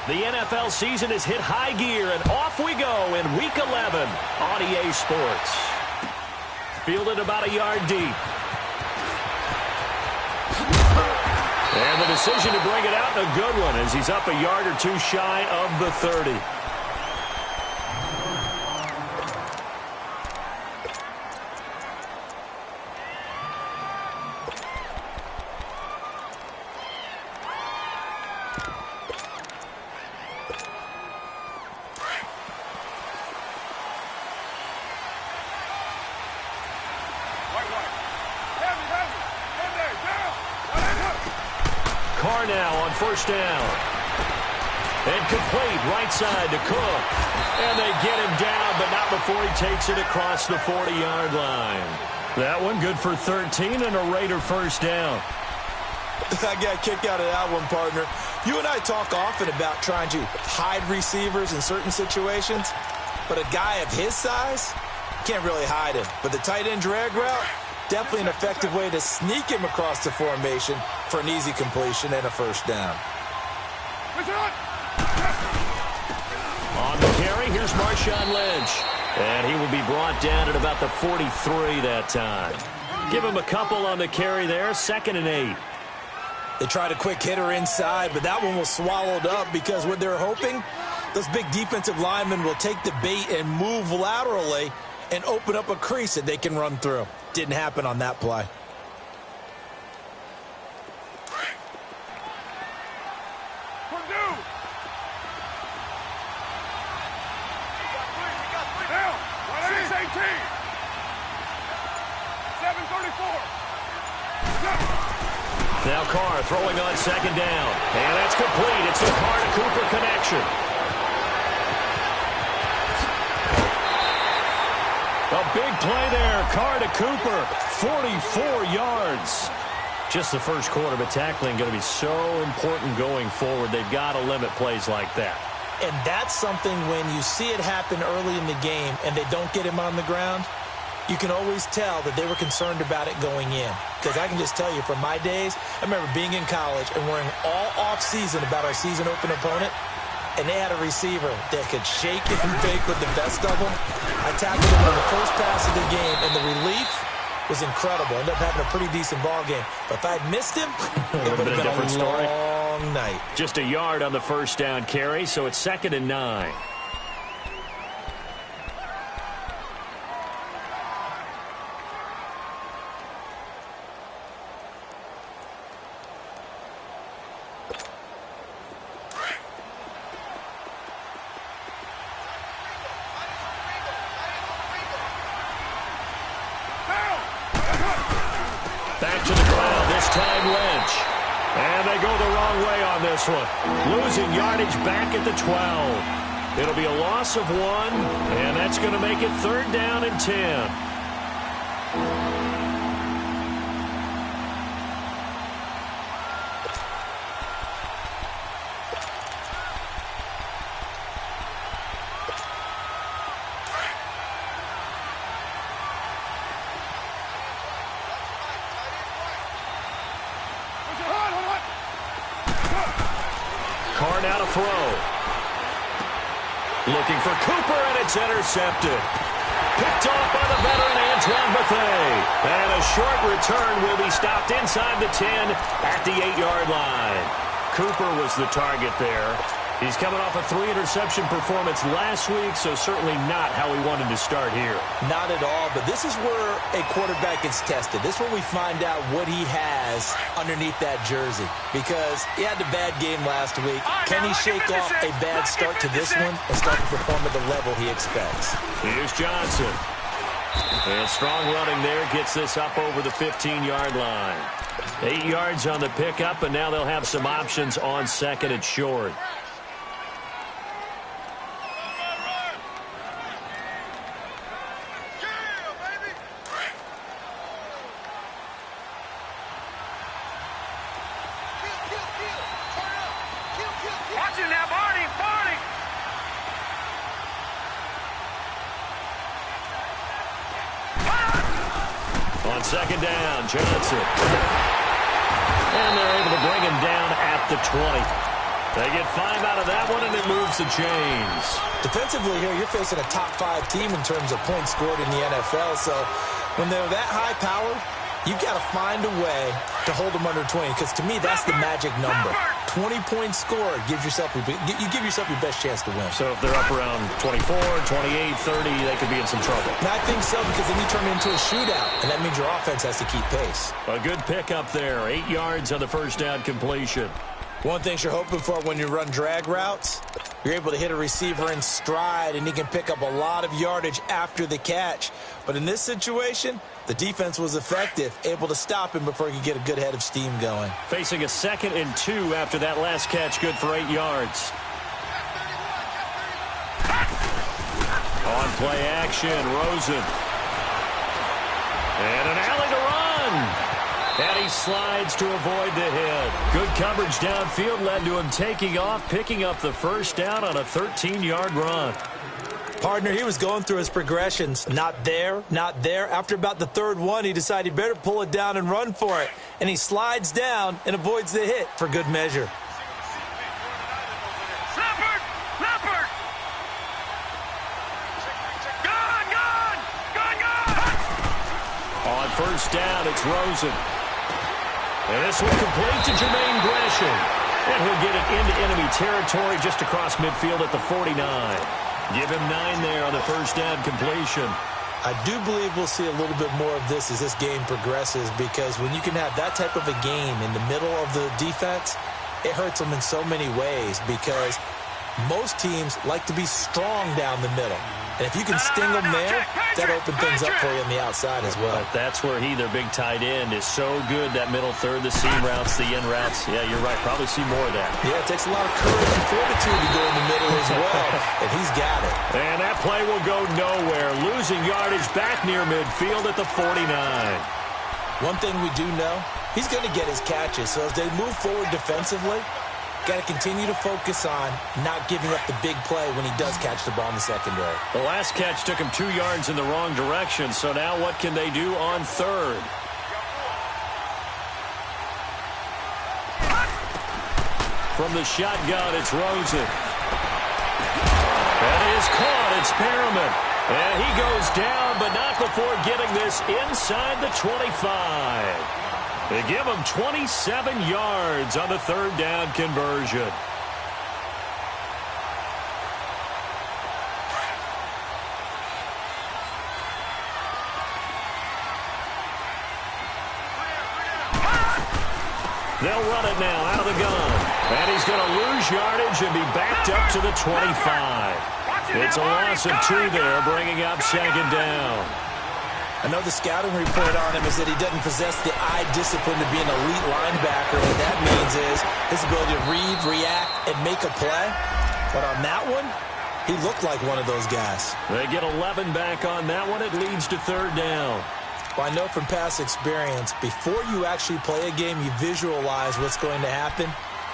The NFL season has hit high gear, and off we go in Week 11 on EA Sports. Fielded about a yard deep. And the decision to bring it out, a good one, as he's up a yard or two shy of the 30. Now on first down. And complete right side to Cook. And they get him down, but not before he takes it across the 40-yard line. That one good for 13 and a Raider first down. I got a kick out of that one, partner. You and I talk often about trying to hide receivers in certain situations, but a guy of his size can't really hide him. But the tight end drag route, definitely an effective way to sneak him across the formation for an easy completion and a first down. On the carry, here's Marshawn Lynch. And he will be brought down at about the 43 that time. Give him a couple on the carry there, 2nd and 8. They tried a quick hitter inside, but that one was swallowed up because what they're hoping, those big defensive linemen will take the bait and move laterally and open up a crease that they can run through. Didn't happen on that play. Now Carr throwing on 2nd down. And that's complete. It's the Carr to Cooper connection. A big play there. Carr to Cooper. 44 yards. Just the first quarter, but tackling going to be so important going forward. They've got to limit plays like that. And that's something when you see it happen early in the game and they don't get him on the ground, you can always tell that they were concerned about it going in. Because I can just tell you from my days, I remember being in college and worrying all off-season about our season open opponent, and they had a receiver that could shake and bake with the best of them. I tackled him on the first pass of the game, and the relief was incredible. Ended up having a pretty decent ball game. But if I'd missed him, it would have been a different long night. Just a yard on the first down carry, so it's 2nd and 9. Back to the ground, this time Lynch. And they go the wrong way on this one. Losing yardage back at the 12. It'll be a loss of 1, and that's going to make it 3rd down and 10. Carr now to throw. Looking for Cooper, and it's intercepted. Picked off by the veteran Antoine Bethea. And a short return will be stopped inside the 10 at the 8-yard line. Cooper was the target there. He's coming off a 3-interception performance last week, so certainly not how he wanted to start here. Not at all, but this is where a quarterback gets tested. This is where we find out what he has underneath that jersey, because he had a bad game last week. Can he shake off a bad start to this one and start to perform at the level he expects? Here's Johnson. And strong running there gets this up over the 15-yard line. 8 yards on the pickup, and now they'll have some options on 2nd and short. On 2nd down, Johnson. And they're able to bring him down at the 20. They get 5 out of that one, and it moves the chains. Defensively here, you're facing a top-5 team in terms of points scored in the NFL. So when they're that high-powered, you've got to find a way to hold them under 20, because to me, that's the magic number. 20 points scored gives yourself you give yourself your best chance to win. So if they're up around 24, 28, 30, they could be in some trouble. And I think so, because then you turn it into a shootout, and that means your offense has to keep pace. A good pickup there. 8 yards on the first down completion. One thing you're hoping for when you run drag routes, you're able to hit a receiver in stride, and he can pick up a lot of yardage after the catch. But in this situation, the defense was effective, able to stop him before he could get a good head of steam going. Facing a 2nd and 2 after that last catch, good for 8 yards. On play action, Rosen. And an alley to run. And he slides to avoid the hit. Good coverage downfield led to him taking off, picking up the first down on a 13-yard run. Partner, he was going through his progressions. Not there, not there. After about the 3rd one, he decided he better pull it down and run for it. And he slides down and avoids the hit for good measure. Leopard! On first down, it's Rosen. And this will complete to Jermaine Gresham. And he'll get it into enemy territory just across midfield at the 49. Give him 9 there on the first down completion. I do believe we'll see a little bit more of this as this game progresses, because when you can have that type of a game in the middle of the defense, it hurts them in so many ways, because most teams like to be strong down the middle. And if you can sting them there, that opens things up for you on the outside as well. But that's where their big tight end, is so good, that middle third, the seam routes, the in routes. Yeah, you're right. Probably see more of that. Yeah, it takes a lot of courage and fortitude to go in the middle as well, and he's got it. And that play will go nowhere. Losing yardage back near midfield at the 49. One thing we do know, he's going to get his catches. So as they move forward defensively, got to continue to focus on not giving up the big play when he does catch the ball in the secondary. The last catch took him 2 yards in the wrong direction, so now what can they do on 3rd? From the shotgun, it's Rosen. And it is caught. It's Perriman. And he goes down, but not before getting this inside the 25. They give him 27 yards on the 3rd down conversion. They'll run it now out of the gun. And he's going to lose yardage and be backed up to the 25. It's a loss of 2 there, bringing up 2nd down. I know the scouting report on him is that he doesn't possess the eye discipline to be an elite linebacker. What that means is his ability to read, react, and make a play. But on that one, he looked like one of those guys. They get 11 back on that one. It leads to 3rd down. Well, I know from past experience, before you actually play a game, you visualize what's going to happen.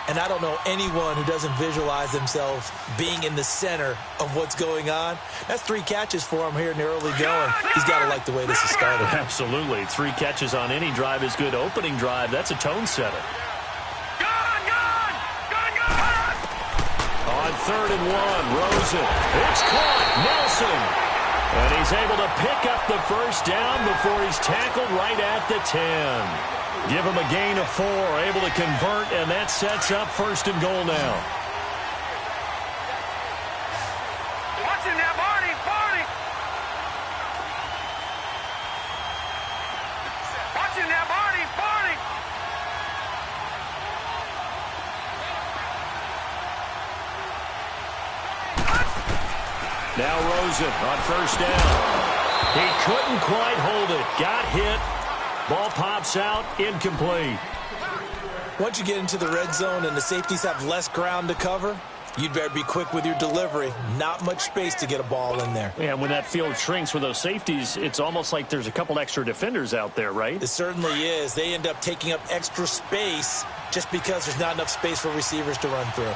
And I don't know anyone who doesn't visualize themselves being in the center of what's going on. That's 3 catches for him here in the early going. He's got to like the way this is started. Absolutely. 3 catches on any drive is good. Opening drive, that's a tone setter. On 3rd and 1, Rosen. It's caught. Nelson. And he's able to pick up the first down before he's tackled right at the 10. Give him a gain of 4, able to convert, and that sets up 1st and goal now. Watching that, Marty! Watching that, Marty! Now Rosen on 1st down. He couldn't quite hold it. Got hit. Ball pops out, incomplete. Once you get into the red zone and the safeties have less ground to cover, you'd better be quick with your delivery. Not much space to get a ball in there. Yeah, when that field shrinks with those safeties, it's almost like there's a couple extra defenders out there, right? It certainly is. They end up taking up extra space just because there's not enough space for receivers to run through.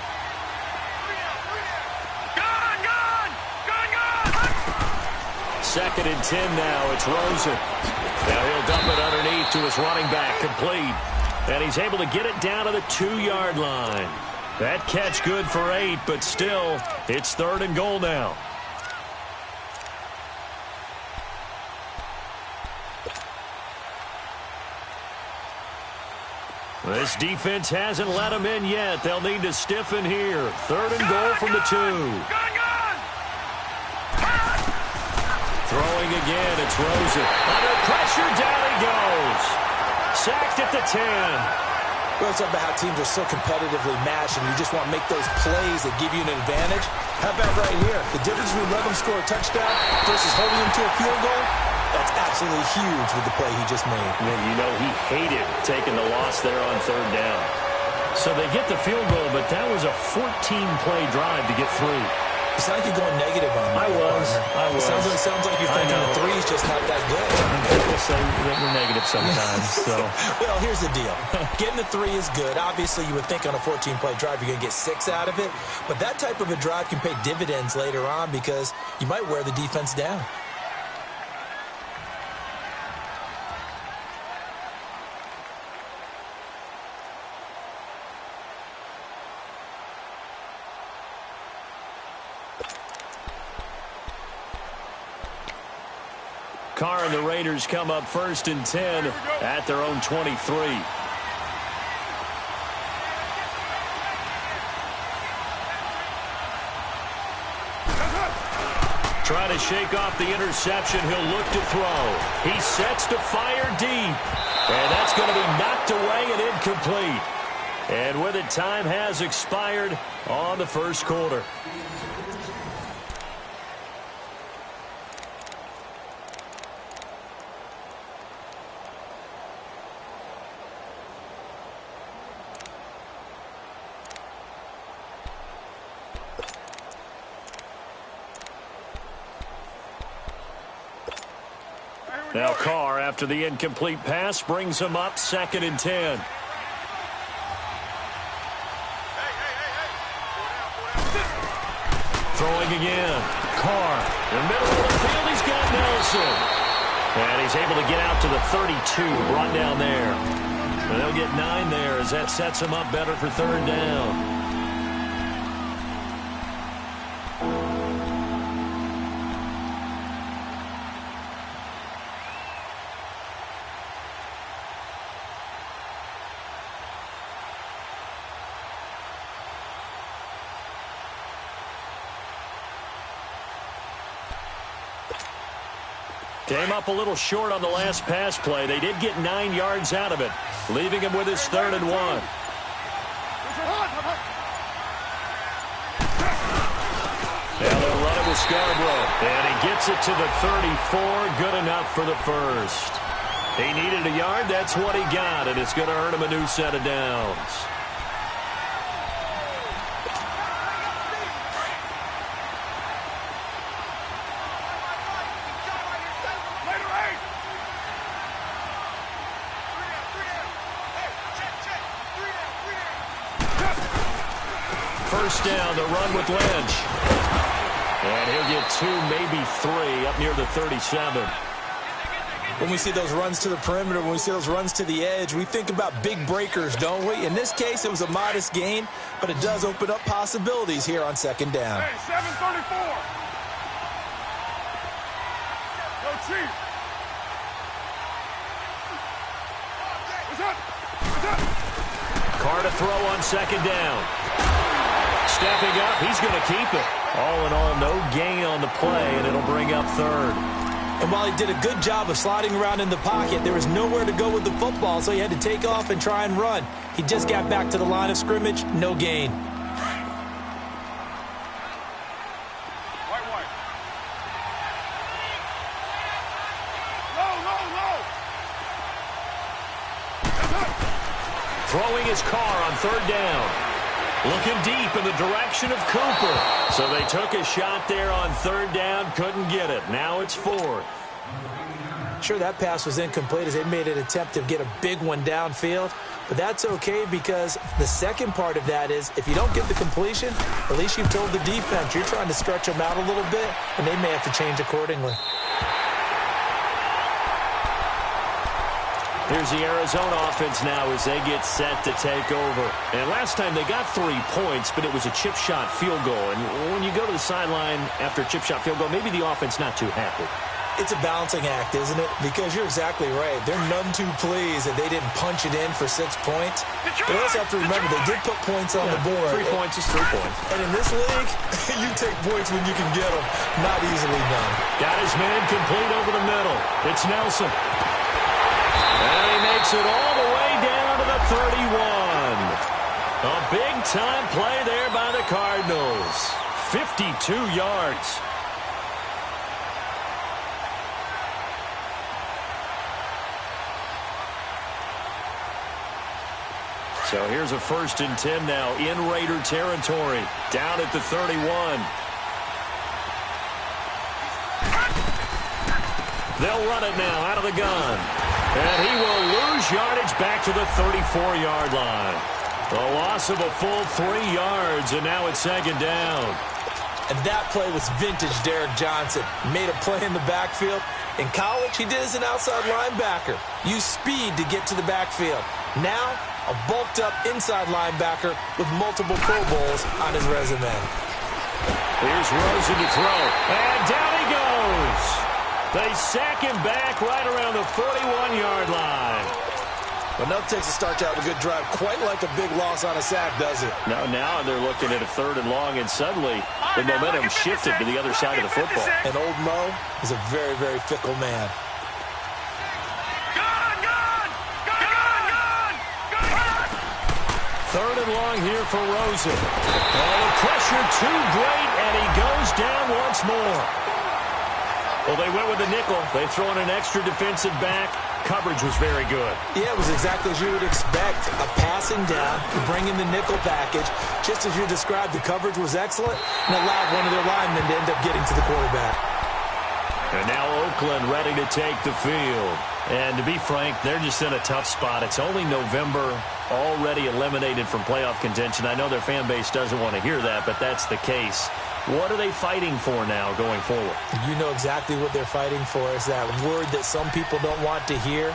Second and 10 now. It's Rosen. Now he'll dump it underneath to his running back, complete. And he's able to get it down to the 2-yard line. That catch good for 8, but still, it's 3rd and goal now. This defense hasn't let them in yet. They'll need to stiffen here. 3rd and goal from the 2. Throwing again, it's Rosen. Under pressure, down he goes. Sacked at the 10. Well, it's about how teams are so competitively matched, and you just want to make those plays that give you an advantage. How about right here? The difference between letting them score a touchdown versus holding them to a field goal, that's absolutely huge with the play he just made. And you know, he hated taking the loss there on 3rd down. So they get the field goal, but that was a 14-play drive to get 3. It's like you're going negative on me. I was. It sounds like you're thinking the 3 is just not that good. People say that we're negative sometimes. So. Well, here's the deal. Getting the 3 is good. Obviously, you would think on a 14-play drive you're going to get 6 out of it. But that type of a drive can pay dividends later on because you might wear the defense down. Carr and the Raiders come up 1st and 10 at their own 23. Trying to shake off the interception. He'll look to throw. He sets to fire deep. And that's going to be knocked away and incomplete. And with it, time has expired on the 1st quarter. Now Carr, after the incomplete pass, brings him up 2nd and 10. Throwing again. Carr, in the middle of the field, he's got Nelson. And he's able to get out to the 32, brought down there. And they'll get 9 there as that sets him up better for 3rd down. Came up a little short on the last pass play. They did get 9 yards out of it, leaving him with his 3rd and 1. Now they'll run it with Scarborough. And he gets it to the 34. Good enough for the 1st. He needed a yard. That's what he got, and it's going to earn him a new set of downs. First down, the run with Lynch. And he'll get 2, maybe 3, up near the 37. When we see those runs to the perimeter, when we see those runs to the edge, we think about big breakers, don't we? In this case, it was a modest gain, but it does open up possibilities here on 2nd down. Hey, 734. Go, Chief. What's up? What's up? Carr to throw on 2nd down. Stepping up, he's going to keep it. All in all, no gain on the play, and it'll bring up 3rd. And while he did a good job of sliding around in the pocket, there was nowhere to go with the football, so he had to take off and try and run. He just got back to the line of scrimmage, no gain. White. Low. Throwing his Carr on 3rd down. Looking deep in the direction of Cooper. So they took a shot there on 3rd down, couldn't get it. Now it's 4th. Sure, that pass was incomplete as they made an attempt to get a big one downfield. But that's okay because the second part of that is if you don't get the completion, at least you've told the defense you're trying to stretch them out a little bit, and they may have to change accordingly. Here's the Arizona offense now as they get set to take over. And last time they got 3 points, but it was a chip shot field goal. And when you go to the sideline after a chip shot field goal, maybe the offense not too happy. It's a balancing act, isn't it? Because you're exactly right. They're none too pleased that they didn't punch it in for 6 points. But you also have to remember they did put points on the board. 3 points is 3 points. And in this league, you take points when you can get them. Not easily done. Got his man complete over the middle. It's Nelson. And he makes it all the way down to the 31. A big-time play there by the Cardinals. 52 yards. So here's a 1st and 10 now in Raider territory. Down at the 31. They'll run it now out of the gun. And he will lose yardage back to the 34-yard line. A loss of a full 3 yards, and now it's 2nd down. And that play was vintage Derek Johnson. Made a play in the backfield. In college, he did as an outside linebacker. Used speed to get to the backfield. Now, a bulked-up inside linebacker with multiple Pro Bowls on his resume. Here's Rosen to throw. And down he goes. They sack him back right around the 41-yard line. But nothing takes a start out of a good drive quite like a big loss on a sack, does it? Now they're looking at a 3rd and long, and suddenly the momentum shifted to the other side of the football. And old Mo is a very, very fickle man. Third and long here for Rosen. Oh, the pressure too great, and he goes down once more. Well, they went with the nickel. They throw in an extra defensive back. Coverage was very good. Yeah, it was exactly as you would expect. A passing down, bring in the nickel package. Just as you described, the coverage was excellent and allowed one of their linemen to end up getting to the quarterback. And now Oakland ready to take the field. And to be frank, they're just in a tough spot. It's only November, already eliminated from playoff contention. I know their fan base doesn't want to hear that, but that's the case. What are they fighting for now going forward? You know exactly what they're fighting for. Is that word that some people don't want to hear,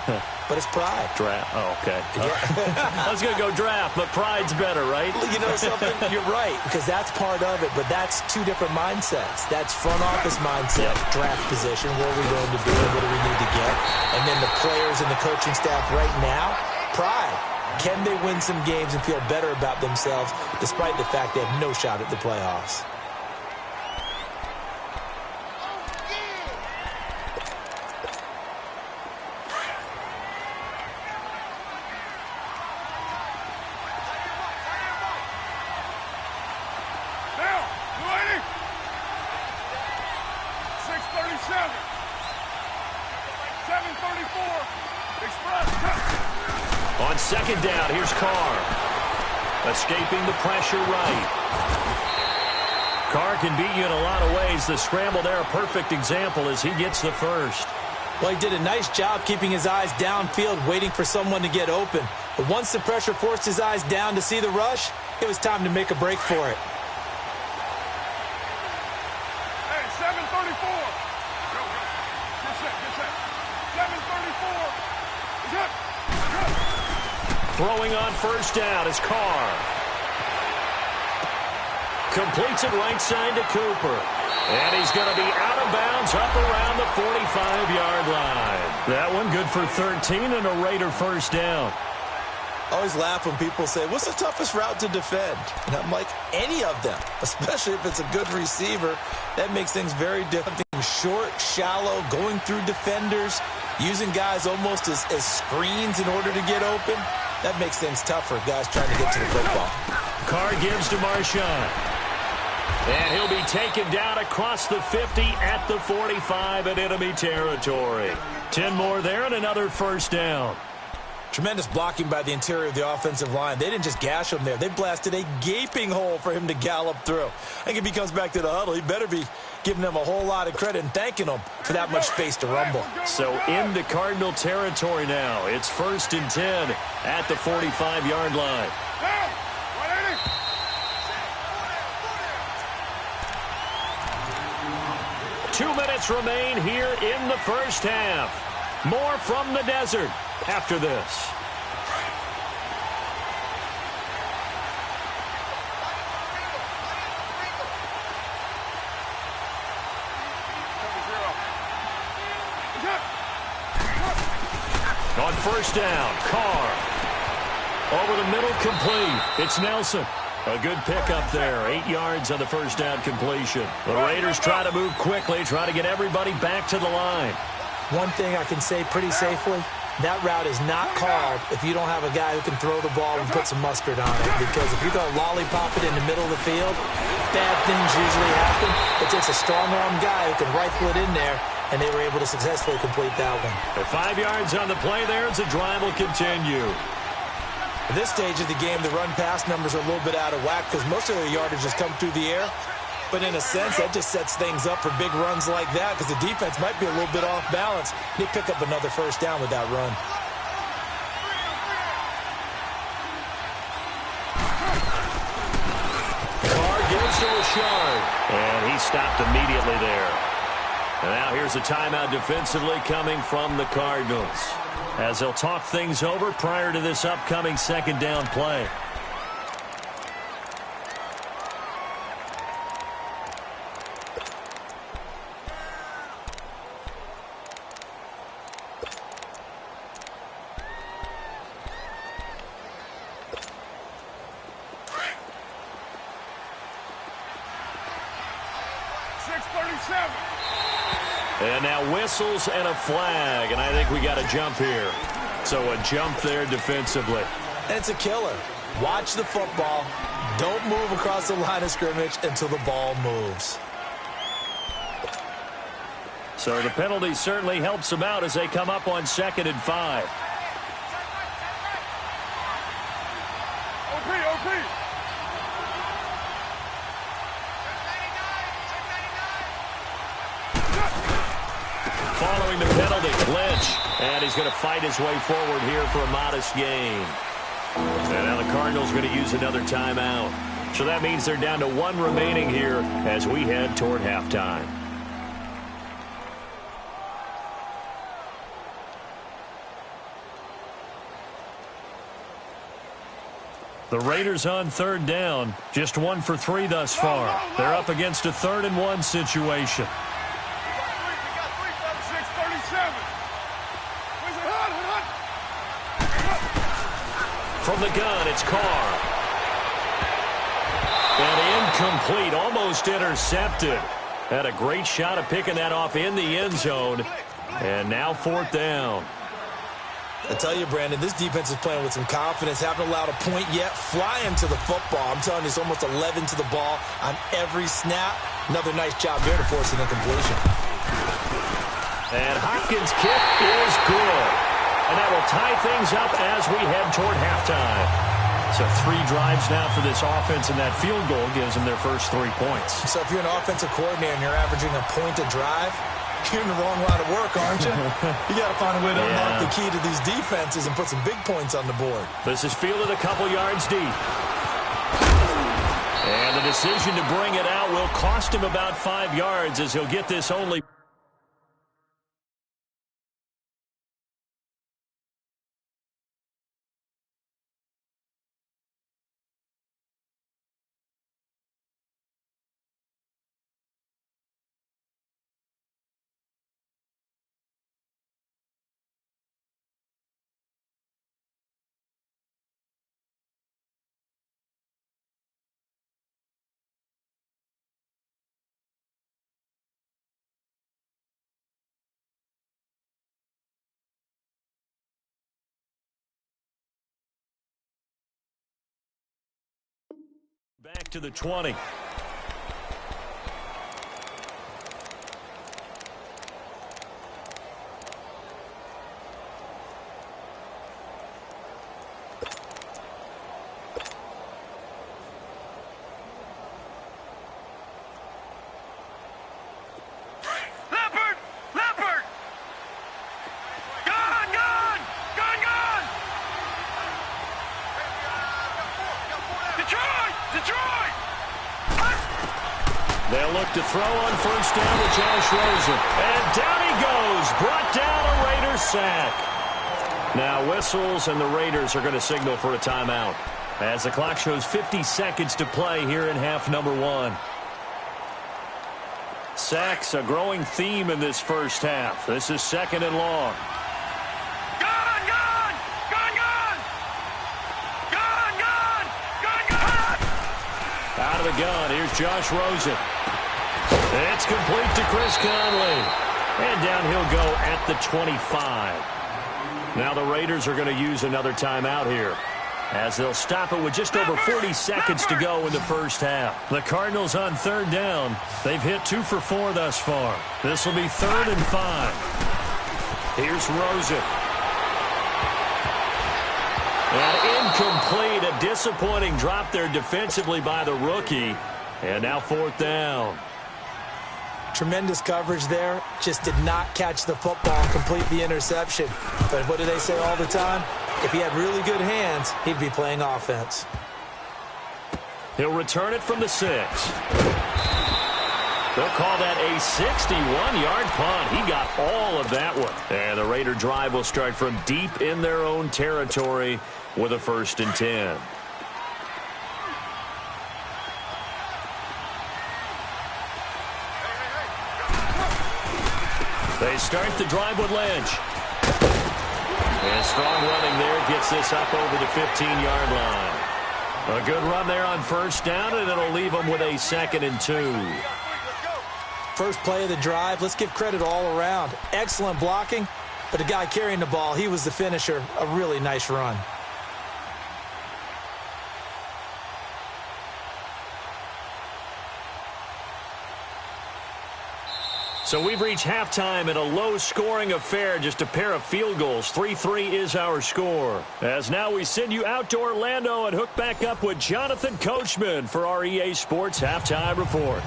but it's pride. Draft. Oh, okay. Yeah. I was going to go draft, but pride's better, right? You know something? You're right, because that's part of it, but that's 2 different mindsets. That's front office mindset, draft position, what are we going to do, and what do we need to get? And then the players and the coaching staff right now, pride. Can they win some games and feel better about themselves despite the fact they have no shot at the playoffs? On 2nd down, here's Carr. Escaping the pressure right. Carr can beat you in a lot of ways. The scramble there, a perfect example as he gets the first. Well, he did a nice job keeping his eyes downfield, waiting for someone to get open. But once the pressure forced his eyes down to see the rush, it was time to make a break for it. Hey, 734. Go. Get set. 734. Is up. Throwing on 1st down is Carr. Completes it right side to Cooper. And he's going to be out of bounds up around the 45-yard line. That one good for 13 and a Raider 1st down. I always laugh when people say, what's the toughest route to defend? And I'm like, any of them, especially if it's a good receiver. That makes things very different. Short, shallow, going through defenders, using guys almost as screens in order to get open. That makes things tougher, guys trying to get to the football. Carr gives to Marshawn. And he'll be taken down across the 50 at the 45 in enemy territory. 10 more there and another 1st down. Tremendous blocking by the interior of the offensive line. They didn't just gash him there. They blasted a gaping hole for him to gallop through. I think if he comes back to the huddle, he better be giving them a whole lot of credit and thanking them for that much space to rumble. So into Cardinal territory now. It's 1st and 10 at the 45-yard line. 2 minutes remain here in the 1st half. More from the desert. after this. On first down, Carr. Over the middle, complete. It's Nelson. A good pickup there. 8 yards on the first down completion. The Raiders try to move quickly, try to get everybody back to the line. One thing I can say pretty safely, that route is not called if you don't have a guy who can throw the ball and put some mustard on it. Because if you're going to lollipop it in the middle of the field, bad things usually happen. It takes a strong-arm guy who can rifle it in there, and they were able to successfully complete that one. At 5 yards on the play there, as the drive will continue. At this stage of the game, the run-pass numbers are a little bit out of whack because most of the yardage has come through the air. But in a sense, that just sets things up for big runs like that because the defense might be a little bit off balance. They pick up another first down with that run. Carr gives to Richard, and he stopped immediately there. And now here's a timeout defensively coming from the Cardinals, as they'll talk things over prior to this upcoming second down play. And now whistles and a flag, and I think we got a jump here. So a jump there defensively. And it's a killer. Watch the football. Don't move across the line of scrimmage until the ball moves. So the penalty certainly helps them out as they come up on 2nd and 5. OP. Following the penalty, Lynch. And he's going to fight his way forward here for a modest gain. And now the Cardinals are going to use another timeout. So that means they're down to 1 remaining here as we head toward halftime. The Raiders on 3rd down. Just 1 for 3 thus far. They're up against a 3rd and 1 situation. From the gun, it's Carr. And incomplete, almost intercepted. Had a great shot of picking that off in the end zone. And now 4th down. I tell you, Brandon, this defense is playing with some confidence. Haven't allowed a point yet. Flying to the football. I'm telling you, it's almost 11 to the ball on every snap. Another nice job there to force an incompletion. And Hopkins' kick is good. And that will tie things up as we head toward halftime. So 3 drives now for this offense, and that field goal gives them their first 3 points. So if you're an offensive coordinator and you're averaging a point a drive, you're in the wrong line of work, aren't you? You got to find a way to unlock the key to these defenses and put some big points on the board. This is fielded a couple yards deep. And the decision to bring it out will cost him about 5 yards as he'll get this only. Back to the 20. They'll look to throw on first down to Josh Rosen. And down he goes. Brought down a Raiders sack. Now whistles, and the Raiders are going to signal for a timeout as the clock shows 50 seconds to play here in half number 1. Sacks, a growing theme in this first half. This is 2nd and long. Out of the gun, here's Josh Rosen. It's complete to Chris Conley. And down he'll go at the 25. Now the Raiders are going to use another timeout here, as they'll stop it with just over 40 seconds to go in the first half. The Cardinals on 3rd down. They've hit 2 for 4 thus far. This will be 3rd and 5. Here's Rosen. And incomplete. A disappointing drop there defensively by the rookie. And now 4th down. Tremendous coverage there. Just did not catch the football and complete the interception. But what do they say all the time? If he had really good hands, he'd be playing offense. He'll return it from the 6. They'll call that a 61-yard punt. He got all of that one. And the Raider drive will start from deep in their own territory with a 1st and 10. They start the drive with Lynch. And strong running there gets this up over the 15-yard line. A good run there on 1st down, and it'll leave them with a 2nd and 2. First play of the drive, let's give credit all around. Excellent blocking, but the guy carrying the ball, he was the finisher. A really nice run. So we've reached halftime in a low-scoring affair, just a pair of field goals. 3-3 is our score. As now we send you out to Orlando and hook back up with Jonathan Coachman for our EA Sports Halftime Report.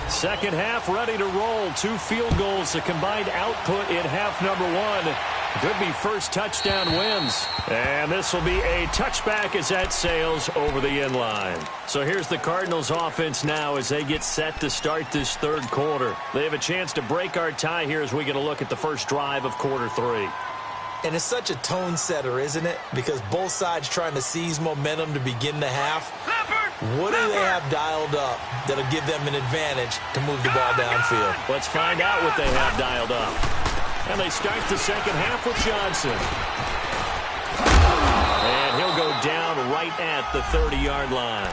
Second half ready to roll. 2 field goals, the combined output in half number 1. Could be first touchdown wins. And this will be a touchback as that sails over the end line. So here's the Cardinals offense now as they get set to start this 3rd quarter. They have a chance to break our tie here as we get a look at the first drive of quarter 3. And it's such a tone setter, isn't it? Because both sides trying to seize momentum to begin the half. What do they have dialed up that'll give them an advantage to move the ball downfield? Let's find out what they have dialed up. And they start the second half with Johnson. And he'll go down right at the 30-yard line.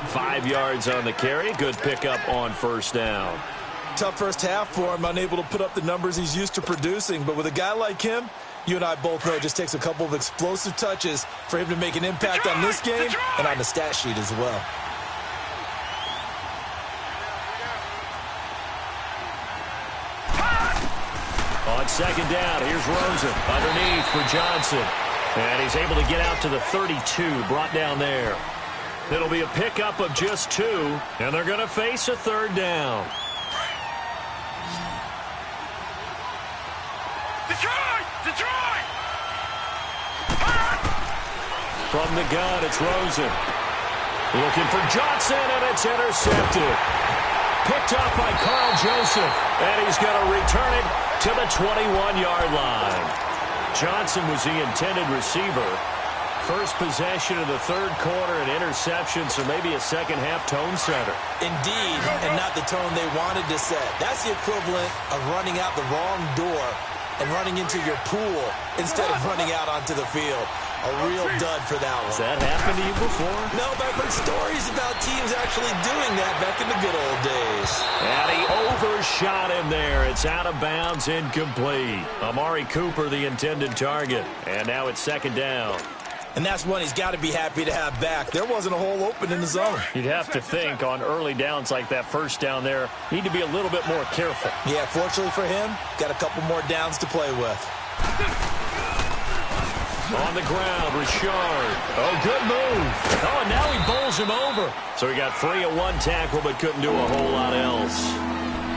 5 yards on the carry. Good pickup on 1st down. Tough first half for him, unable to put up the numbers he's used to producing. But with a guy like him, you and I both know it just takes a couple of explosive touches for him to make an impact on this game and on the stat sheet as well. On 2nd down, here's Rosen underneath for Johnson. And he's able to get out to the 32, brought down there. It'll be a pickup of just 2, and they're going to face a 3rd down. Detroit! From the gun, it's Rosen. Looking for Johnson, and it's intercepted. Picked up by Carl Joseph, and he's going to return it to the 21-yard line. Johnson was the intended receiver. First possession of the 3rd quarter, an interception, so maybe a second-half tone setter. Indeed, and not the tone they wanted to set. That's the equivalent of running out the wrong door and running into your pool instead of running out onto the field. A real dud for that one. Has that happened to you before? No, but I've heard stories about teams actually doing that back in the good old days. And he overshot him there. It's out of bounds, incomplete. Amari Cooper, the intended target. And now it's 2nd down. And that's one he's got to be happy to have back. There wasn't a hole open in the zone. You'd have to think on early downs like that 1st down there, need to be a little bit more careful. Yeah, fortunately for him, got a couple more downs to play with. On the ground, Richard. Oh, good move. Oh, and now he bowls him over. So he got free of 1 tackle, but couldn't do a whole lot else.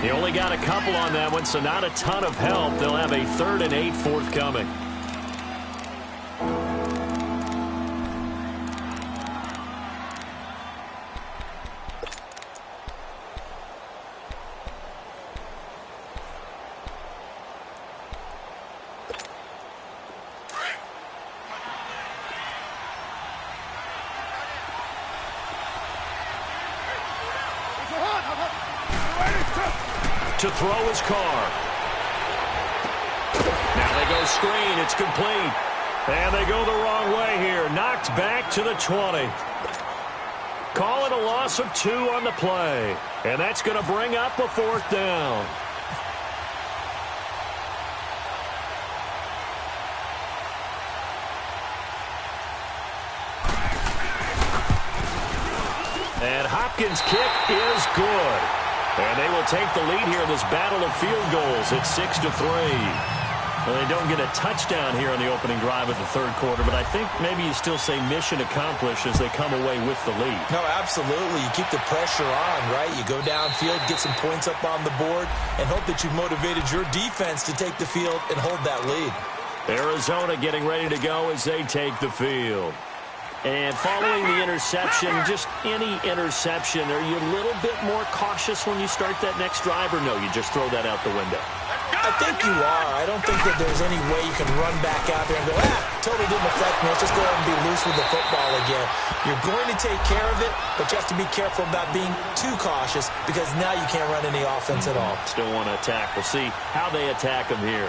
He only got a couple on that one, so not a ton of help. They'll have a 3rd and 8 forthcoming. to throw his car. Now they go screen. It's complete. And they go the wrong way here. Knocked back to the 20. Call it a loss of 2 on the play. And that's going to bring up a 4th down. And Hopkins' kick is good. And they will take the lead here in this battle of field goals at 6-3. Well, they don't get a touchdown here on the opening drive of the third quarter, but I think maybe you still say mission accomplished as they come away with the lead. No, absolutely. You keep the pressure on, right? You go downfield, get some points up on the board, and hope that you've motivated your defense to take the field and hold that lead. Arizona getting ready to go as they take the field. And following the interception, just any interception, are you a little bit more cautious when you start that next drive, or no, you just throw that out the window? I think you are. I don't think that there's any way you can run back out there and go, totally didn't affect me. Let's just go ahead and be loose with the football again. You're going to take care of it, but you have to be careful about being too cautious because now you can't run any offense at all. Still want to attack. We'll see how they attack them here.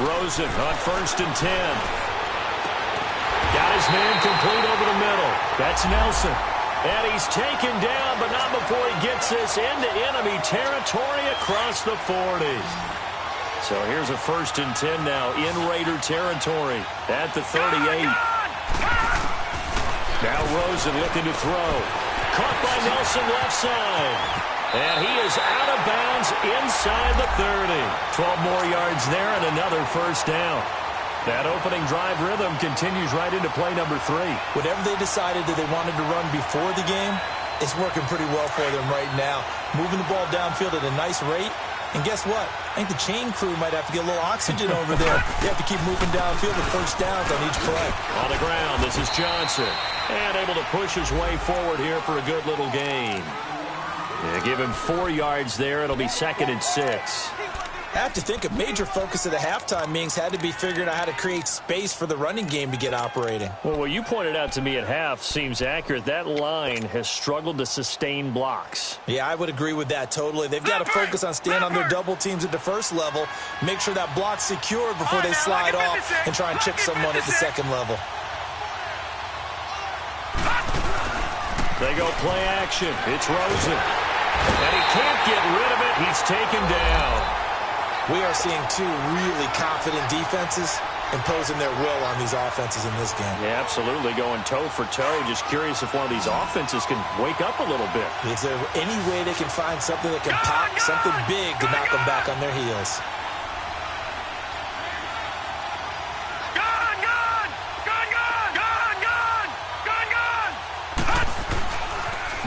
Rosen on 1st and 10. Got his man complete over the middle. That's Nelson. And he's taken down, but not before he gets this into enemy territory across the 40. So here's a 1st and 10 now in Raider territory at the 38. Now Rosen looking to throw. Caught by Nelson left side. And he is out of bounds inside the 30. 12 more yards there and another 1st down. That opening drive rhythm continues right into play number 3. Whatever they decided that they wanted to run before the game, it's working pretty well for them right now. Moving the ball downfield at a nice rate. And guess what? I think the chain crew might have to get a little oxygen over there. They have to keep moving downfield with 1st downs on each play. On the ground, this is Johnson. And able to push his way forward here for a good little gain. Yeah, give him 4 yards there. It'll be 2nd and 6. I have to think a major focus of the halftime meetings had to be figuring out how to create space for the running game to get operating. Well, what you pointed out to me at half seems accurate. That line has struggled to sustain blocks. Yeah, I would agree with that totally. They've got to focus on staying on their double teams at the first level, make sure that block's secure before they slide off and try and chip someone at the second level. They go play action. It's Rosen. And he can't get rid of it. He's taken down. We are seeing 2 really confident defenses imposing their will on these offenses in this game. Yeah, absolutely. Going toe for toe. Just curious if one of these offenses can wake up a little bit. Is there any way they can find something that can pop, something big to knock them back on their heels?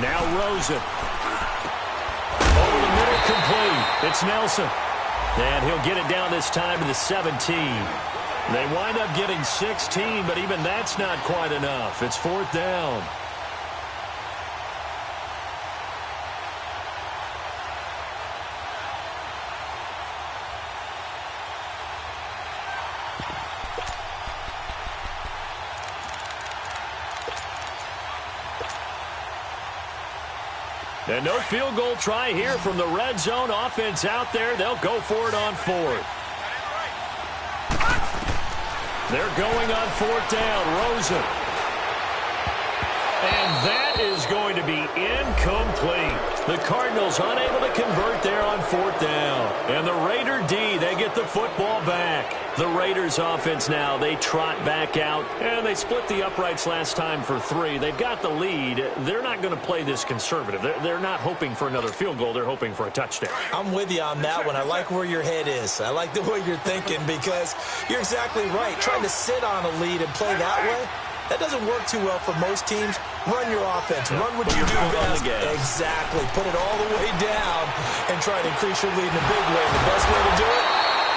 Now Rosen. Over the middle, complete. It's Nelson. And he'll get it down this time to the 17. They wind up getting 16, but even that's not quite enough. It's 4th down. And no field goal try here from the red zone offense out there. They'll go for it on 4th. They're going on 4th down. Rosen. And that is going to be incomplete. The Cardinals unable to convert there on 4th down. And the Raider D, they get the football back. The Raiders offense now, they trot back out. And they split the uprights last time for 3. They've got the lead. They're not going to play this conservative. They're not hoping for another field goal. They're hoping for a touchdown. I'm with you on that one. I like where your head is. I like the way you're thinking because you're exactly right. Trying to sit on a lead and play that way, that doesn't work too well for most teams. Run your offense. Run what you do best. Exactly. Put it all the way down and try to increase your lead in a big way. The best way to do it,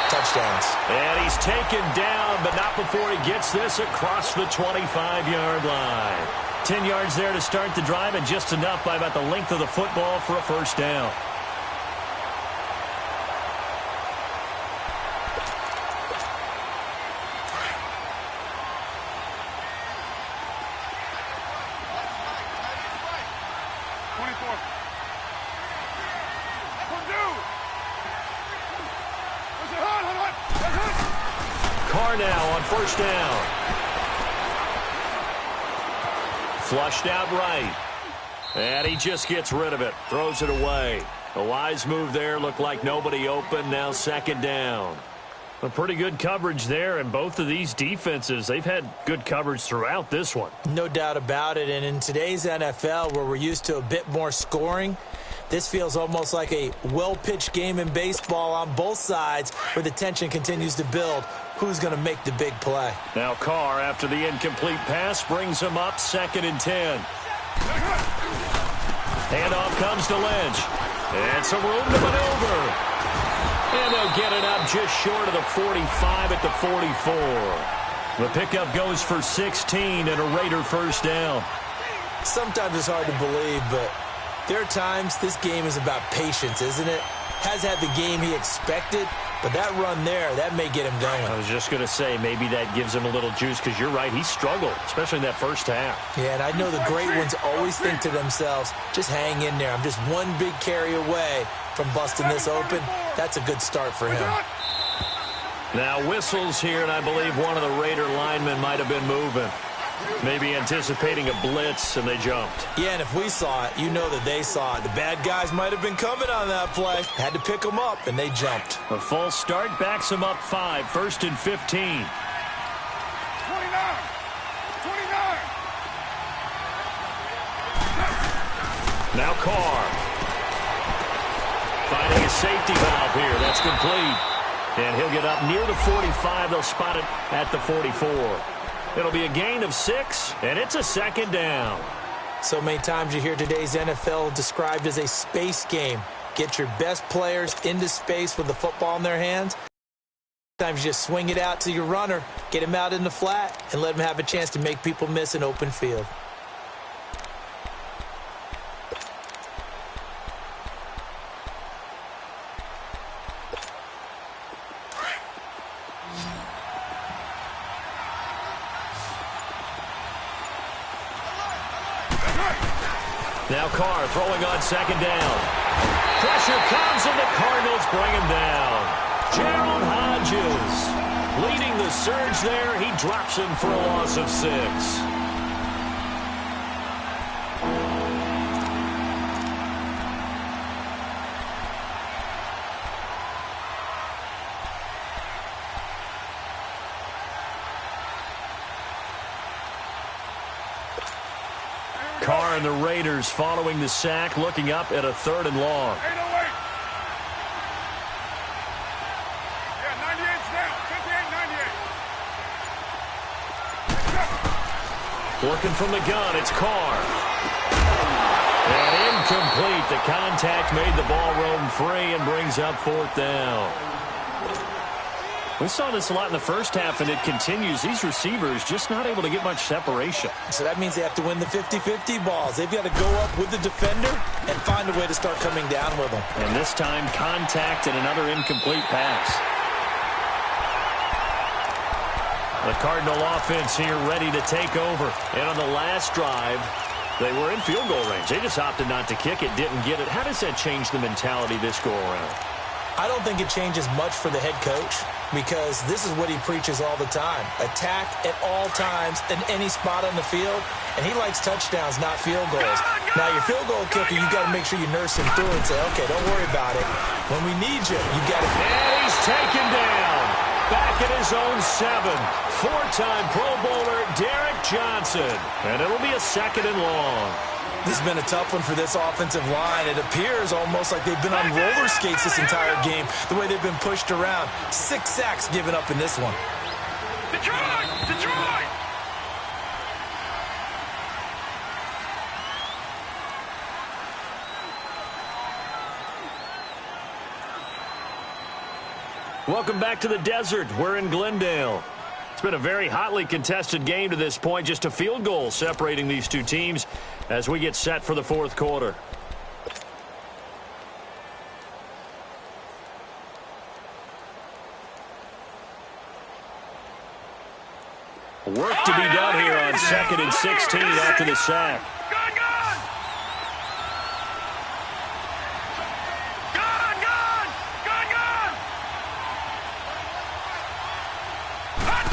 touchdowns. And he's taken down, but not before he gets this across the 25-yard line. 10 yards there to start the drive, and just enough by about the length of the football for a 1st down. Carr now on first down. Flushed out right. And he just gets rid of it. Throws it away. A wise move there. Looked like nobody open. Now second down. A pretty good coverage there, and both of these defenses, they've had good coverage throughout this one. No doubt about it, and in today's NFL, where we're used to a bit more scoring, this feels almost like a well-pitched game in baseball on both sides where the tension continues to build. Who's going to make the big play? Now Carr, after the incomplete pass, brings him up 2nd and 10. Handoff comes to Lynch. And some room to maneuver. And they'll get it up just short of the 45 at the 44. The pickup goes for 16 and a Raider first down. Sometimes it's hard to believe, but there are times this game is about patience, isn't it? Has had the game he expected, but that run there, that may get him going. I was just going to say, maybe that gives him a little juice, because you're right, he struggled, especially in that first half. Yeah, and I know the great ones always think to themselves, just hang in there. I'm just one big carry away from busting this open. That's a good start for him. Now whistles here, and I believe one of the Raider linemen might have been moving. Maybe anticipating a blitz, and they jumped. Yeah, and if we saw it, you know that they saw it. The bad guys might have been coming on that play. Had to pick them up, and they jumped. A false start backs them up 5, 1st and 15. 29. 29. Now Carr. Finding a safety valve here. That's complete. And he'll get up near the 45. They'll spot it at the 44. It'll be a gain of 6, and it's a second down. So many times you hear today's NFL described as a space game. Get your best players into space with the football in their hands. Sometimes you just swing it out to your runner, get him out in the flat, and let him have a chance to make people miss an open field. Now Carr throwing on second down. Pressure comes, and the Cardinals bring him down. Gerald Hodges leading the surge there. He drops him for a loss of 6. Carr and the Raiders following the sack, looking up at a 3rd and long. 808. Yeah, 98's down. 58, 98. Working from the gun, it's Carr. And incomplete. The contact made the ball roam free and brings up 4th down. We saw this a lot in the first half, and it continues. These receivers just not able to get much separation. So that means they have to win the 50-50 balls. They've got to go up with the defender and find a way to start coming down with them. And this time, contact and another incomplete pass. The Cardinal offense here ready to take over. And on the last drive, they were in field goal range. They just opted not to kick it, didn't get it. How does that change the mentality this go-around? I don't think it changes much for the head coach, because this is what he preaches all the time. Attack at all times in any spot on the field, and he likes touchdowns, not field goals. Now, your field goal kicker, you got to make sure you nurse him through and say, okay, don't worry about it. When we need you, you got to... And he's taken down. Back at his own 7. 4-time Pro Bowler Derek Johnson. And it'll be a 2nd and long. This has been a tough one for this offensive line. It appears almost like they've been on roller skates this entire game, the way they've been pushed around. 6 sacks given up in this one. Detroit! Detroit! Welcome back to the desert. We're in Glendale. It's been a very hotly contested game to this point. Just a field goal separating these two teams as we get set for the 4th quarter. Work to be done here on 2nd and 16 after the sack. Gun, gun! Gun, gun! Gun, gun! Hot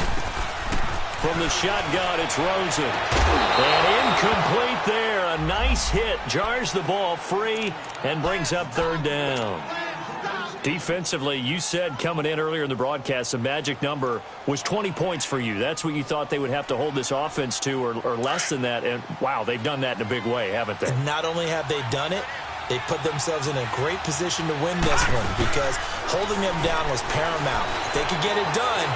from the shotgun, it's Rosen. And incomplete there. A nice hit. Jars the ball free and brings up third down. Defensively, you said coming in earlier in the broadcast, the magic number was 20 points for you. That's what you thought they would have to hold this offense to, or less than that. And, wow, they've done that in a big way, haven't they? Not only have they done it, they put themselves in a great position to win this one because holding them down was paramount. If they could get it done,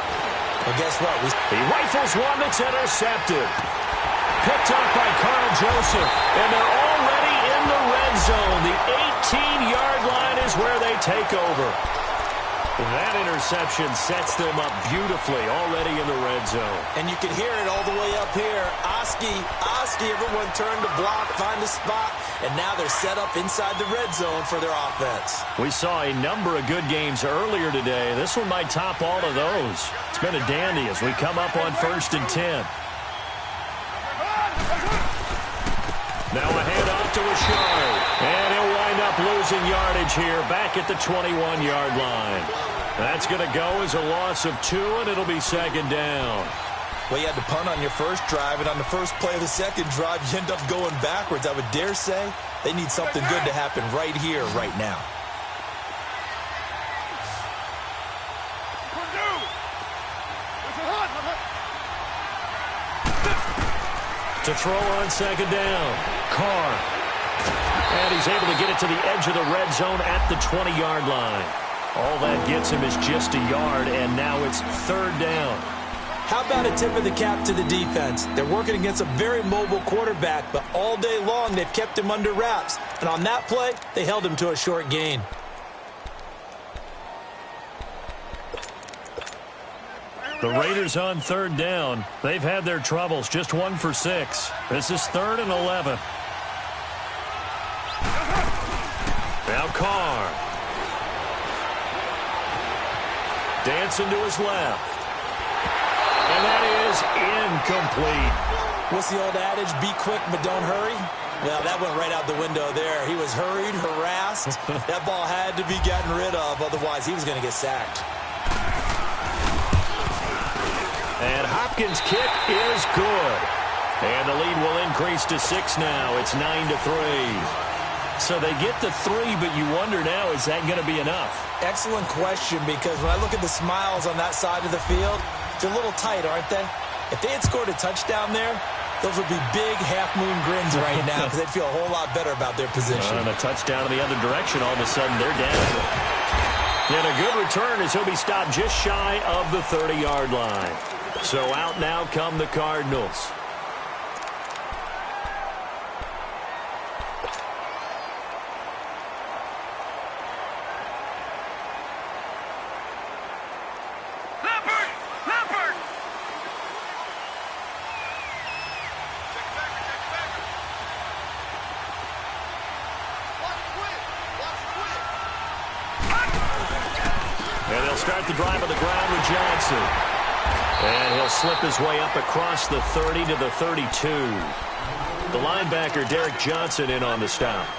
well, guess what? He rifles one that's intercepted. Picked up by Carl Joseph, and they're already in the red zone. The 18-yard line is where they take over. That interception sets them up beautifully already in the red zone. And you can hear it all the way up here. Oski, everyone turned to block, find a spot, and now they're set up inside the red zone for their offense. We saw a number of good games earlier today. This one might top all of those. It's been a dandy as we come up on 1st and 10. Now a handoff to Richard, and he'll wind up losing yardage here back at the 21-yard line. That's going to go as a loss of 2, and it'll be second down. Well, you had to punt on your first drive, and on the first play of the second drive, you end up going backwards. I would dare say they need something good to happen right here, right now. To throw on second down, Carr. And he's able to get it to the edge of the red zone at the 20-yard line. All that gets him is just a yard, and now it's third down. How about a tip of the cap to the defense? They're working against a very mobile quarterback, but all day long they've kept him under wraps. And on that play, they held him to a short gain. The Raiders on third down. They've had their troubles. Just 1 for 6. This is 3rd and 11. Now Carr. Dancing to his left. And that is incomplete. What's the old adage? Be quick, but don't hurry. Well, that went right out the window there. He was hurried, harassed. That ball had to be gotten rid of. Otherwise, he was going to get sacked. And Hopkins' kick is good. And the lead will increase to 6 now. It's 9-3. So they get the 3, but you wonder now, is that going to be enough? Excellent question, because when I look at the smiles on that side of the field, they're a little tight, aren't they? If they had scored a touchdown there, those would be big half-moon grins right now because they'd feel a whole lot better about their position. And a touchdown in the other direction, all of a sudden they're down. And a good return as he'll be stopped just shy of the 30-yard line. So out now come the Cardinals. And they'll start the drive on the ground with Johnson. And he'll slip his way up across the 30 to the 32. The linebacker, Derek Johnson, in on the stop.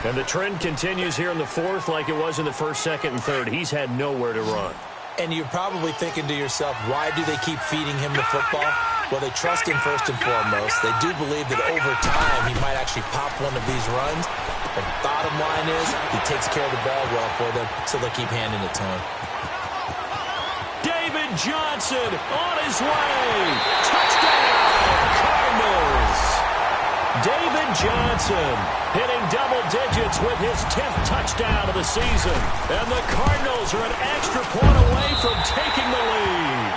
And the trend continues here in the 4th like it was in the 1st, 2nd, and 3rd. He's had nowhere to run. And you're probably thinking to yourself, why do they keep feeding him the football? Well, they trust him first and foremost. They do believe that over time he might actually pop one of these runs. But bottom line is he takes care of the ball well for them, so they'll keep handing it to him. David Johnson on his way. Touchdown, Cardinals. David Johnson hitting double digits with his 10th touchdown of the season. And the Cardinals are an extra point away from taking the lead.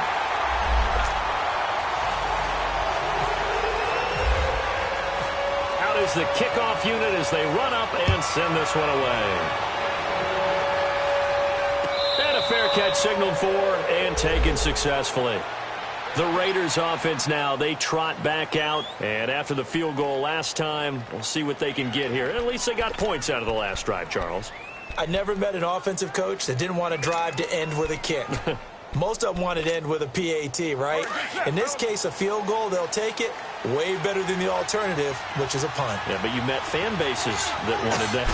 Out is the kickoff unit as they run up and send this one away. And a fair catch signaled for and taken successfully. The Raiders offense now, they trot back out. And after the field goal last time, we'll see what they can get here. At least they got points out of the last drive, Charles. I never met an offensive coach that didn't want to drive to end with a kick. Most of them want it to end with a PAT, right? In this case, a field goal, they'll take it. Way better than the alternative, which is a punt. Yeah, but you met fan bases that wanted that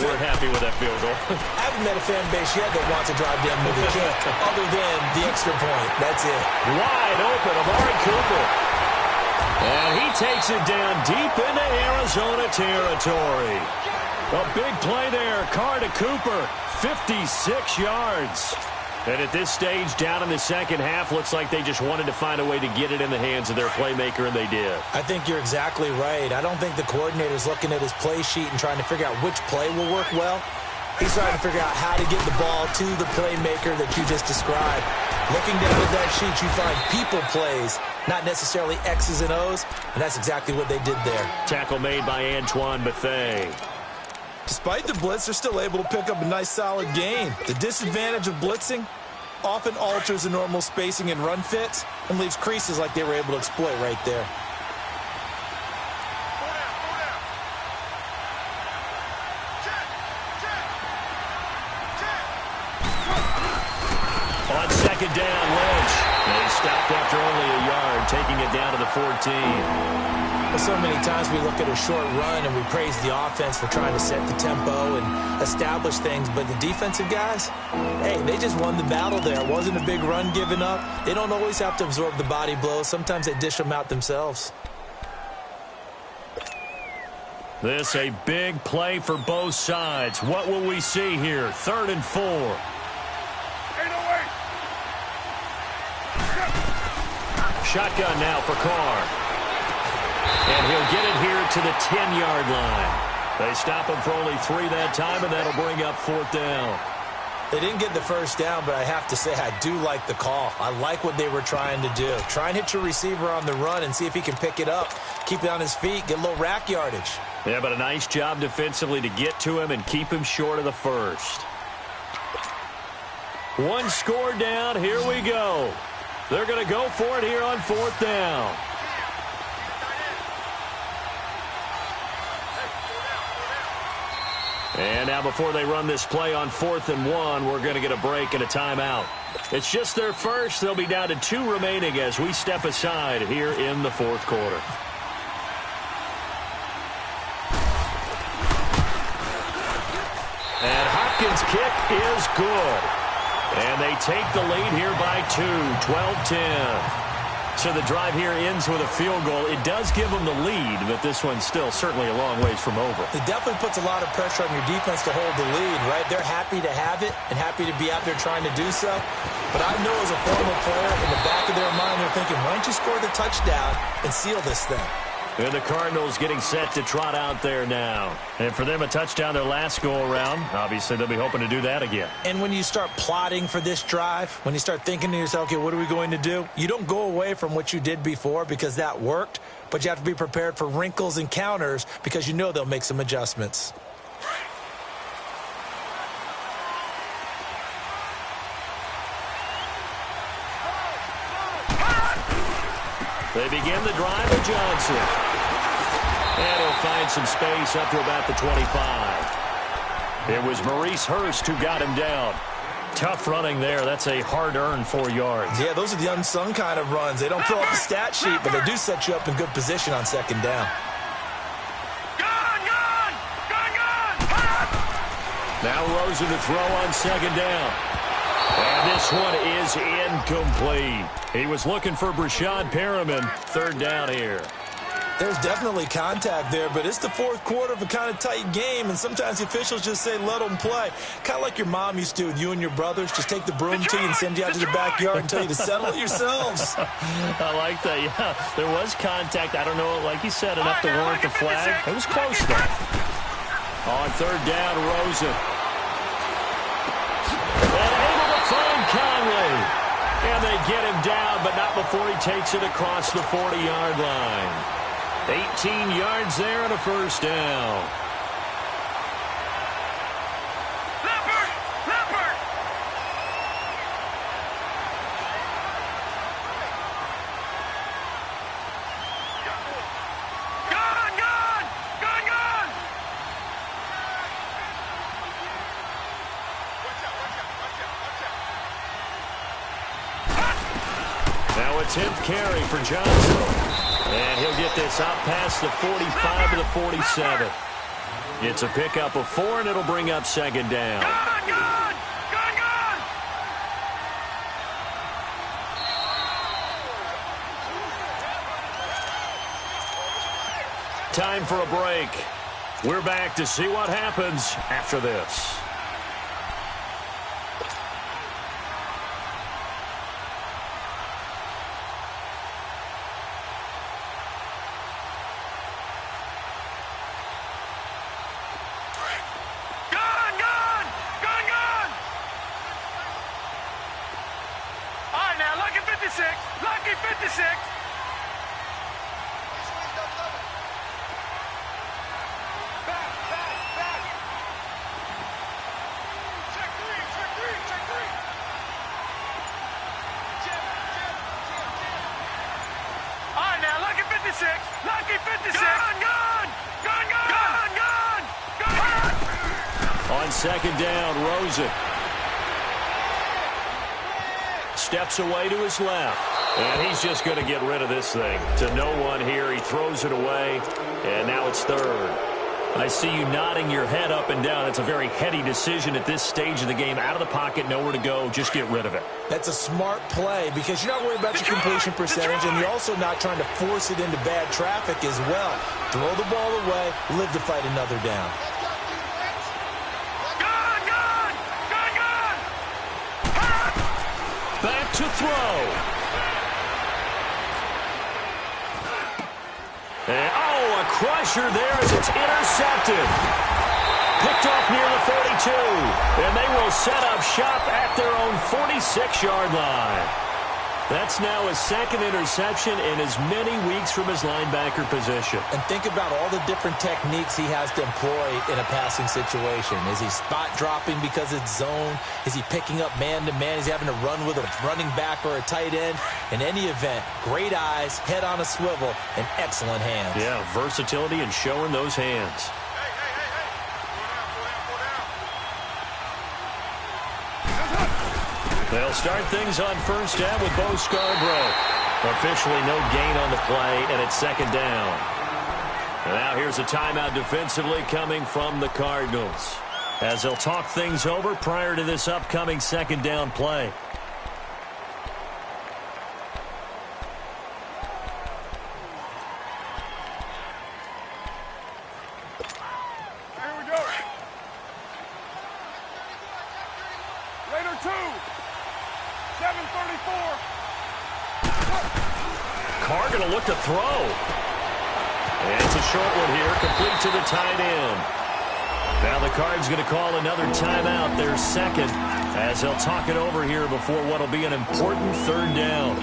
weren't happy with that field goal. I haven't met a fan base yet that wants to drive down with a kick, other than the extra point. That's it. Wide open, Amari Cooper. And he takes it down deep into Arizona territory. A big play there. Carr to Cooper, 56 yards. And at this stage, down in the second half, looks like they just wanted to find a way to get it in the hands of their playmaker, and they did. I think you're exactly right. I don't think the coordinator's looking at his play sheet and trying to figure out which play will work well. He's trying to figure out how to get the ball to the playmaker that you just described. Looking down at that sheet, you find people plays, not necessarily X's and O's, and that's exactly what they did there. Tackle made by Antoine Bethea. Despite the blitz, they're still able to pick up a nice, solid gain. The disadvantage of blitzing often alters the normal spacing and run fits and leaves creases like they were able to exploit right there. On second down, Lynch. They stopped after only a yard, taking it down to the 14. So many times we look at a short run and we praise the offense for trying to set the tempo and establish things, but the defensive guys, hey, they just won the battle there. It wasn't a big run given up. They don't always have to absorb the body blows. Sometimes they dish them out themselves. This a big play for both sides. What will we see here? 3rd and 4. Shotgun now for Carr. And he'll get it here to the 10-yard line. They stop him for only 3 that time, and that'll bring up 4th down. They didn't get the first down, but I have to say I do like the call. I like what they were trying to do. Try and hit your receiver on the run and see if he can pick it up. Keep it on his feet, get a little rack yardage. Yeah, but a nice job defensively to get to him and keep him short of the first. 1 score down. Here we go. They're going to go for it here on 4th down. And now before they run this play on 4th and 1, we're going to get a break and a timeout. It's just their first. They'll be down to 2 remaining as we step aside here in the 4th quarter. And Hopkins' kick is good. And they take the lead here by 2, 12-10. So the drive here ends with a field goal. It does give them the lead, but this one's still certainly a long ways from over. It definitely puts a lot of pressure on your defense to hold the lead, right? They're happy to have it and happy to be out there trying to do so. But I know as a former player, in the back of their mind, they're thinking, why don't you score the touchdown and seal this thing? And the Cardinals getting set to trot out there now. And for them, a touchdown their last go-around. Obviously, they'll be hoping to do that again. And when you start plotting for this drive, when you start thinking to yourself, okay, what are we going to do? You don't go away from what you did before because that worked, but you have to be prepared for wrinkles and counters because you know they'll make some adjustments. They begin the drive with Johnson. And he'll find some space up to about the 25. It was Maurice Hurst who got him down. Tough running there. That's a hard-earned 4 yards. Yeah, those are the unsung kind of runs. They don't fill up the stat sheet, but they do set you up in good position on second down. Now Rosen to throw on second down. And this one is incomplete. He was looking for Brashad Perriman. 3rd down here. There's definitely contact there, but it's the 4th quarter of a kind of tight game, and sometimes the officials just say, let them play. Kind of like your mom used to with you and your brothers. Just take the broom to you and send you out to the backyard and tell you to settle it yourselves. I like that, yeah. There was contact. I don't know, like you said, enough to warrant the flag. It was close, though. On 3rd down, Rosen. And able to find Conley. And they get him down, but not before he takes it across the 40-yard line. 18 yards there and a 1st down. Now a 10th carry for Johnson. And he'll get this out past the 45 to the 47. It's a pickup of 4, and it'll bring up second down. Gone! Time for a break. We're back to see what happens after this. Lucky 56. Back. Check three. Jim. All right, now, lucky 56. Gone. On second down, Rosen steps away to his left. And he's just going to get rid of this thing. To no one here. He throws it away. And now it's third. I see you nodding your head up and down. It's a very heady decision at this stage of the game. Out of the pocket, nowhere to go. Just get rid of it. That's a smart play because you're not worried about your completion percentage, and you're also not trying to force it into bad traffic as well. Throw the ball away. Live to fight another down. Back to throw. And, a crusher there as it's intercepted. Picked off near the 42. And they will set up shop at their own 46-yard line. That's now his second interception in as many weeks from his linebacker position. And think about all the different techniques he has to employ in a passing situation. Is he spot dropping because it's zone? Is he picking up man-to-man? Is he having to run with a running back or a tight end? In any event, great eyes, head on a swivel, and excellent hands. Yeah, versatility and showing those hands. They'll start things on first down with Bo Scarborough. Officially no gain on the play, and it's second down. And now here's a timeout defensively coming from the Cardinals, as they'll talk things over prior to this upcoming second down play. Here we go. Later 2. 7:34. Carr going to look to throw. And it's a short one here, complete to the tight end. Now the Cards going to call another timeout, their second, as they'll talk it over here before what will be an important third down.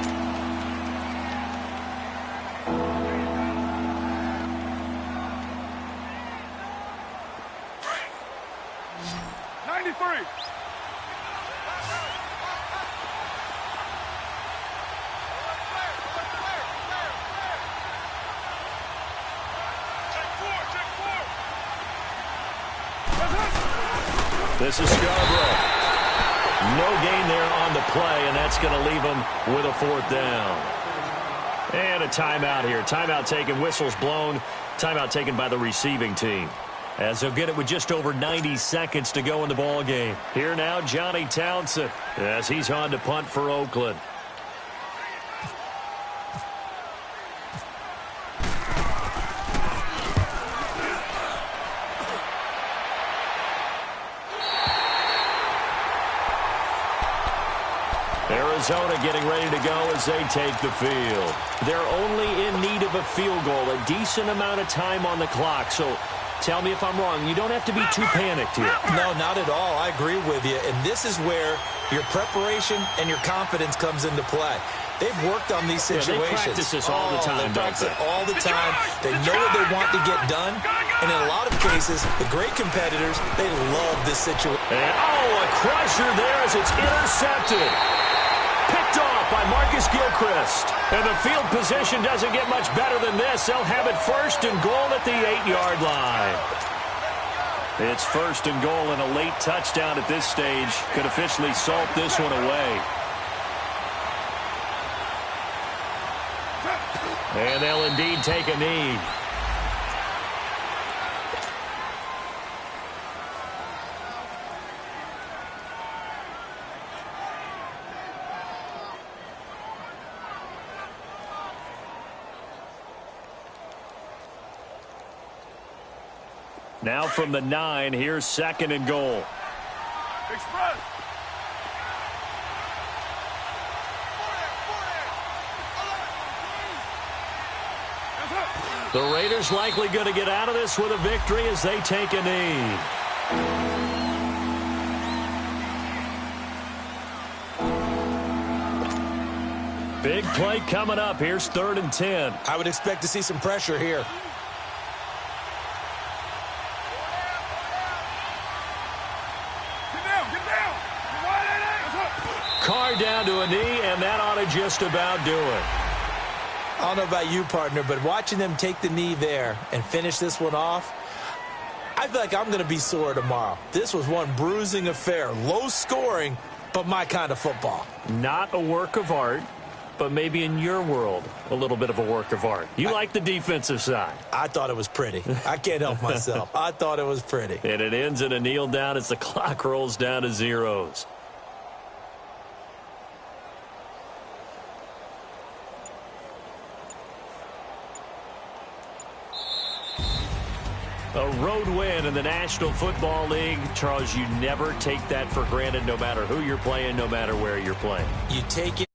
This is Scarborough. No gain there on the play, and that's going to leave him with a fourth down. And a timeout here. Timeout taken, whistles blown. Timeout taken by the receiving team, as they'll get it with just over 90 seconds to go in the ball game. Here now, Johnny Townsend, as he's on to punt for Oakland. Arizona getting ready to go as they take the field. They're only in need of a field goal, a decent amount of time on the clock. So tell me if I'm wrong. You don't have to be too panicked here. No, not at all. I agree with you. And this is where your preparation and your confidence comes into play. They've worked on these situations. They practice this all the time, they practice it all the time. They know what they want to get done. And in a lot of cases, the great competitors, they love this situation. And, a crusher there as it's intercepted. Picked off by Marcus Gilchrist. And the field position doesn't get much better than this. They'll have it first and goal at the 8-yard line. It's first and goal, and a late touchdown at this stage could officially salt this one away. And they'll indeed take a knee. Now from the 9, here's 2nd and goal. Express. The Raiders likely going to get out of this with a victory as they take a knee. Big play coming up. Here's 3rd and 10. I would expect to see some pressure here. Carr down to a knee, and that ought to just about do it. I don't know about you, partner, but watching them take the knee there and finish this one off, I feel like I'm going to be sore tomorrow. This was one bruising affair. Low scoring, but my kind of football. Not a work of art, but maybe in your world, a little bit of a work of art. You like the defensive side. I thought it was pretty. I can't help myself. I thought it was pretty. And it ends in a kneel down as the clock rolls down to zeros. A road win in the National Football League. Charles, you never take that for granted no matter who you're playing, no matter where you're playing. You take it.